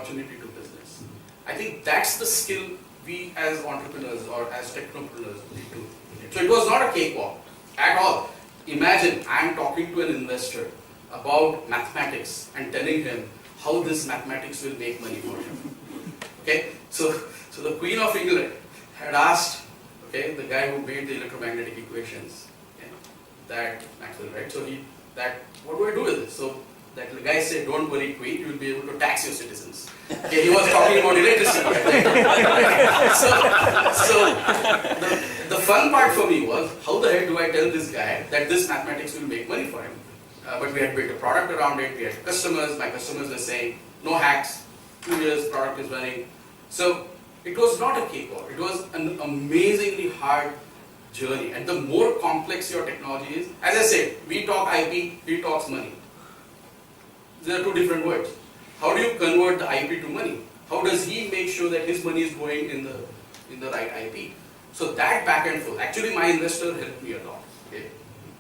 opportunity to business. I think that's the skill we as entrepreneurs or as technopreneurs need to. So it was not a cakewalk at all. Imagine I'm talking to an investor about mathematics and telling him how this mathematics will make money for him. Okay, so the Queen of England had asked, okay, the guy who made the electromagnetic equations, okay, that Maxwell, right? So what do I do with this? So that the guy said, don't worry, Queen, you will be able to tax your citizens. Okay, he was talking about electricity. Right? So the fun part for me was, how the heck do I tell this guy that this mathematics will make money for him? But we had built a product around it, we had customers, my customers were saying, no hacks, 2 years, product is running. So it was not a cakewalk, it was an amazingly hard journey. And the more complex your technology is, as I said, we talk IP, he talks money. There are two different words. How do you convert the IP to money? How does he make sure that his money is going in the right IP? So that back and forth, actually my investor helped me a lot. Okay?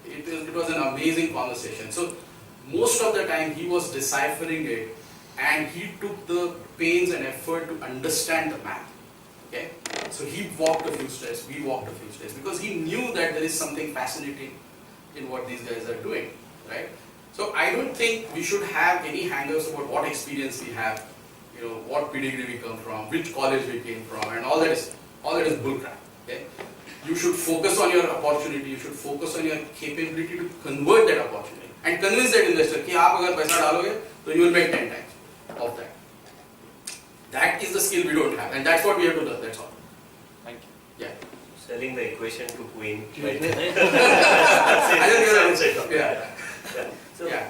It was an amazing conversation. So most of the time he was deciphering it and he took the pains and effort to understand the math. Okay? So he walked a few steps, we walked a few steps, because he knew that there is something fascinating in what these guys are doing. Right? So I don't think we should have any hang-ups about what experience we have, what pedigree we come from, which college we came from, and all that is bullcrap. Okay? You should focus on your opportunity, you should focus on your capability to convert that opportunity and convince that investor that if you put money, so you will make 10 times of that. That is the skill we don't have, and that's what we have to learn, that's all. Thank you. Yeah. Selling the equation to Queen. Right? Yeah. So, yeah.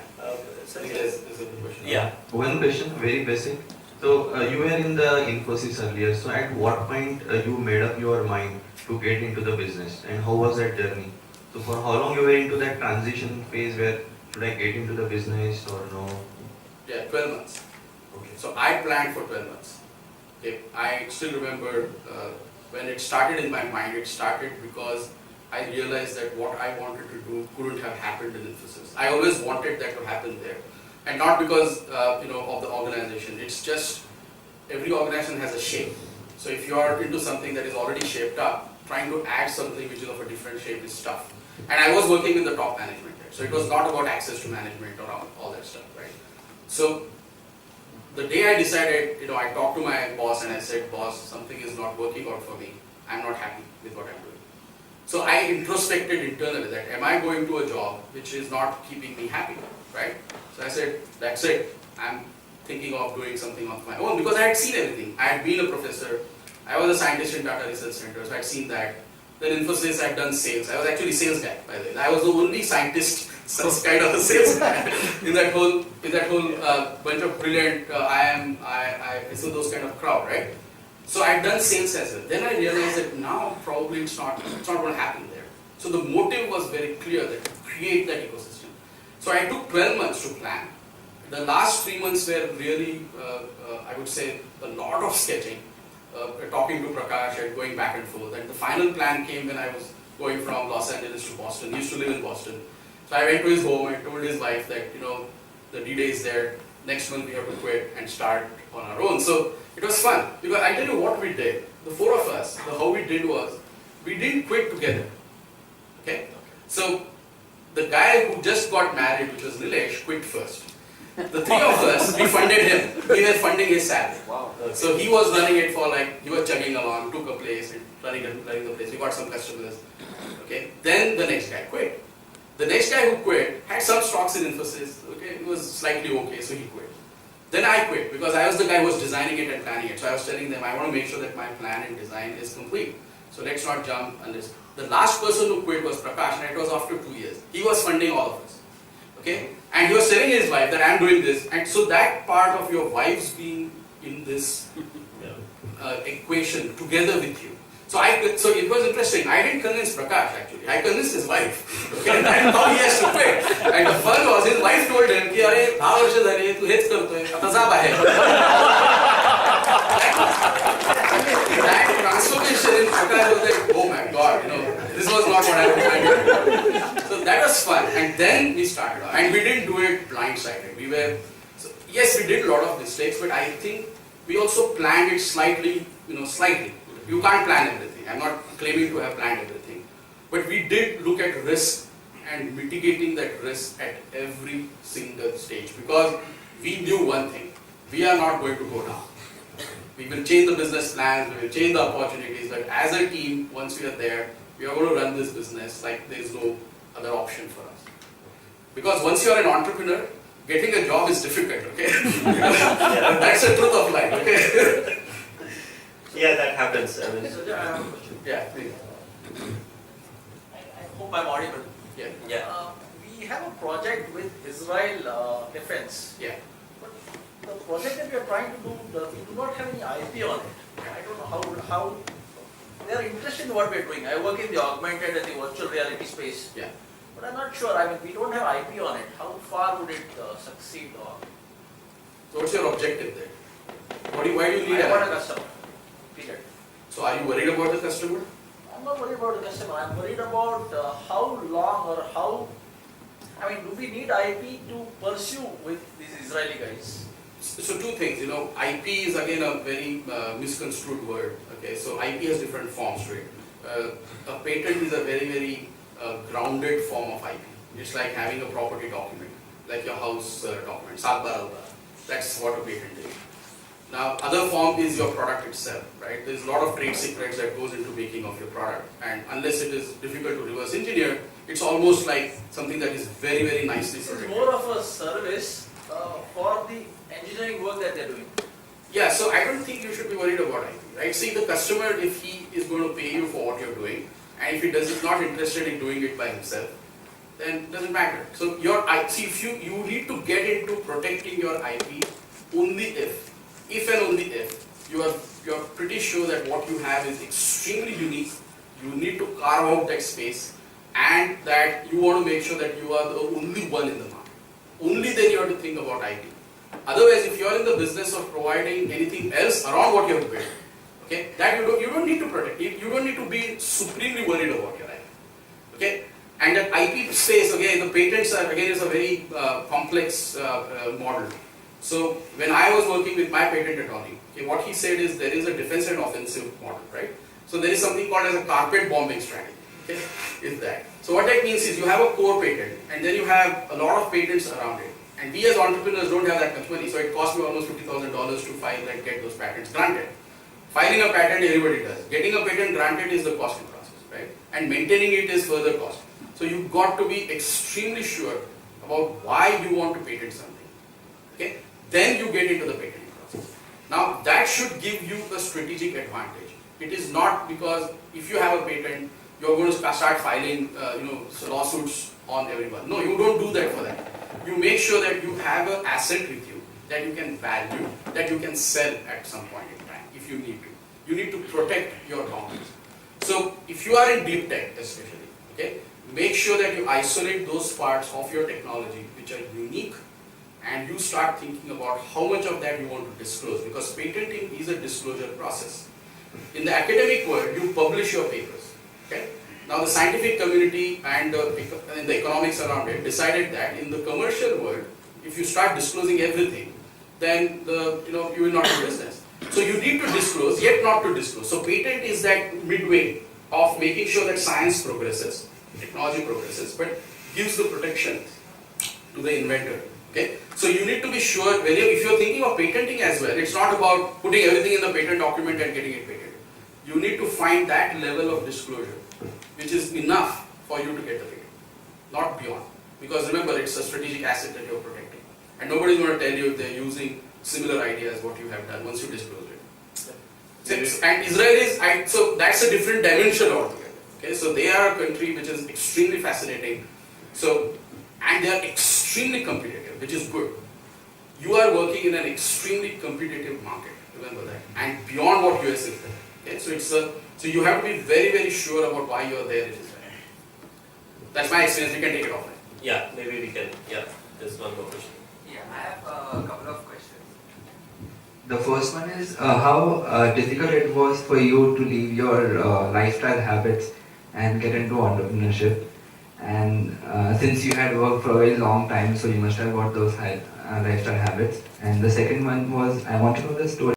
Sanjay, There's a good question. yeah. One question, very basic. So you were in the Infosys earlier. So at what point you made up your mind to get into the business, and how was that journey? So for how long you were into that transition phase where should I get into the business or no? Yeah, 12 months. Okay. So I planned for 12 months. Okay. I still remember when it started in my mind, it started because I realized that what I wanted to do couldn't have happened in Infosys. I always wanted that to happen there. And not because of the organization. It's just every organization has a shape. So if you are into something that is already shaped up, trying to add something which is of a different shape is tough. And I was working with the top management there. So it was not about access to management or all that stuff, right? So the day I decided, I talked to my boss and I said, boss, something is not working out for me. I'm not happy with what I'm doing. So I introspected internally that am I going to a job which is not keeping me happy, right? So I said, that's it. I'm thinking of doing something of my own because I had seen everything. I had been a professor. I was a scientist in Data Research Center, so I had seen that. Then Infosys, I had done sales. I was actually a sales guy, by the way. I was the only scientist, such kind of a sales guy in that whole bunch of brilliant, so those kind of crowd, right? So I had done sales as well. Then I realized that now probably it's not going to happen there. So the motive was very clear that to create that ecosystem. So I took 12 months to plan. The last 3 months were really, I would say, a lot of sketching, talking to Prakash and going back and forth. And the final plan came when I was going from Los Angeles to Boston. He used to live in Boston. So I went to his home and told his wife that, the D-Day is there. Next month we have to quit and start on our own. So it was fun because I tell you what we did. The four of us, how we did was, we didn't quit together. Okay? So the guy who just got married, which was Nilesh, quit first. The three of us, we funded him. We were funding his salary. Wow. So he was running it for he was chugging along, took a place, and running the place. We got some customers. Okay. Then the next guy quit. The next guy who quit had some stocks in Infosys. Okay, it was slightly okay, so he quit. Then I quit because I was the guy who was designing it and planning it. So I was telling them I want to make sure that my plan and design is complete. So let's not jump unless. The last person who quit was Prakash, and it was after 2 years. He was funding all of us. Okay? And he was telling his wife that I'm doing this. And so that part of your wives being in this equation together with you. So it was interesting. I didn't convince Prakash actually. I convinced his wife. Okay? And that's how he has to quit. And the fun was his wife told him, "Ki are 10 वर्ष झाले तू हेच करतोय. आता जा बाहेर." That transformation in Prakash was like, oh my God, this was not what I was trying to do. So that was fun. And then we started. And we didn't do it blindsided. Yes, we did a lot of mistakes, but I think we also planned it slightly, slightly. You can't plan everything. I'm not claiming to have planned everything. But we did look at risk and mitigating that risk at every single stage, because we knew one thing: we are not going to go down. We will change the business plans, we will change the opportunities, but as a team, once we are there, we are going to run this business like there is no other option for us. Because once you are an entrepreneur, getting a job is difficult, okay? That's the truth of life, okay? Yeah, that happens. I mean, Sanjay, I have a question. Yeah, please. I hope I'm audible. Yeah, yeah. We have a project with Israel Defense, yeah. but the project that we are trying to do, we do not have any IP on it. I don't know how they are interested in what we are doing. I work in the augmented and the virtual reality space, Yeah. but I'm not sure. I mean, we don't have IP on it. How far would it succeed? Or So what's your objective there? Why do you need I want a a customer. Period. So are you worried about the customer? I'm not worried about the customer. I'm worried about how long or how. I mean, do we need IP to pursue with these Israeli guys? So two things, IP is again a very misconstrued word. Okay, so IP has different forms to it. A patent is a very, very grounded form of IP. It's like having a property document, like your house document, Sadbar. That's what a patent is. Now, other form is your product itself, right? There's a lot of trade secrets that goes into making of your product, and unless it is difficult to reverse engineer, it's almost like something that is very, very nicely This is protected. more of a service for the engineering work that they're doing. Yeah, so I don't think you should be worried about IP, right? See, the customer, if he is going to pay you for what you're doing, and if he is not interested in doing it by himself, then it doesn't matter. So if you need to get into protecting your IP only if and only if you're pretty sure that what you have is extremely unique, you need to carve out that space, and that you want to make sure that you are the only one in the market. Only then you have to think about IP. Otherwise, if you are in the business of providing anything else around what you have built, okay, that you don't need to protect. You don't need to be supremely worried about your IP. Okay, and that IP space, again, the patents are again is a very complex model. So when I was working with my patent attorney, okay, what he said is there is a defense and offensive model, right? So there is something called as a carpet bombing strategy. Okay, is that? So what that means is you have a core patent, and then you have a lot of patents around it. And we as entrepreneurs don't have that much money, so it costs me almost $50,000 to file and get those patents granted. Filing a patent, everybody does. Getting a patent granted is the costly process, right? And maintaining it is further cost. So you've got to be extremely sure about why you want to patent something. Okay? Then you get into the patenting process. Now that should give you a strategic advantage. It is not because if you have a patent, you're going to start filing lawsuits on everyone. No, you don't do that for that. You make sure that you have an asset with you that you can value, that you can sell at some point in time if you need to. You need to protect your boundaries. So if you are in deep tech especially, okay, make sure that you isolate those parts of your technology which are unique, and you start thinking about how much of that you want to disclose, because patenting is a disclosure process. In the academic world, you publish your papers. Okay? Now the scientific community and the economics around it decided that in the commercial world, if you start disclosing everything, then you will not do business. So you need to disclose, yet not to disclose. So patent is that midway of making sure that science progresses, technology progresses, but gives the protection to the inventor. Okay? So you need to be sure, if you're thinking of patenting as well, it's not about putting everything in the patent document and getting it patented. You need to find that level of disclosure, which is enough for you to get the patent, not beyond. Because remember, it's a strategic asset that you're protecting. And nobody's going to tell you if they're using similar ideas what you have done once you disclose it. And Israel is, so that's a different dimension altogether. Okay, so they are a country which is extremely fascinating. So, and they are extremely competitive, which is good. You are working in an extremely competitive market. Remember that, and beyond what US is there. Okay, so so you have to be very, very sure about why you are there in Israel. That's my experience. We can take it offline. Yeah, maybe we can. Yeah, there's one more question. Yeah, I have a couple of questions. The first one is how difficult it was for you to leave your lifestyle habits and get into entrepreneurship. And since you had worked for a very long time, so you must have got those lifestyle habits. And the second one was, I want to know the story.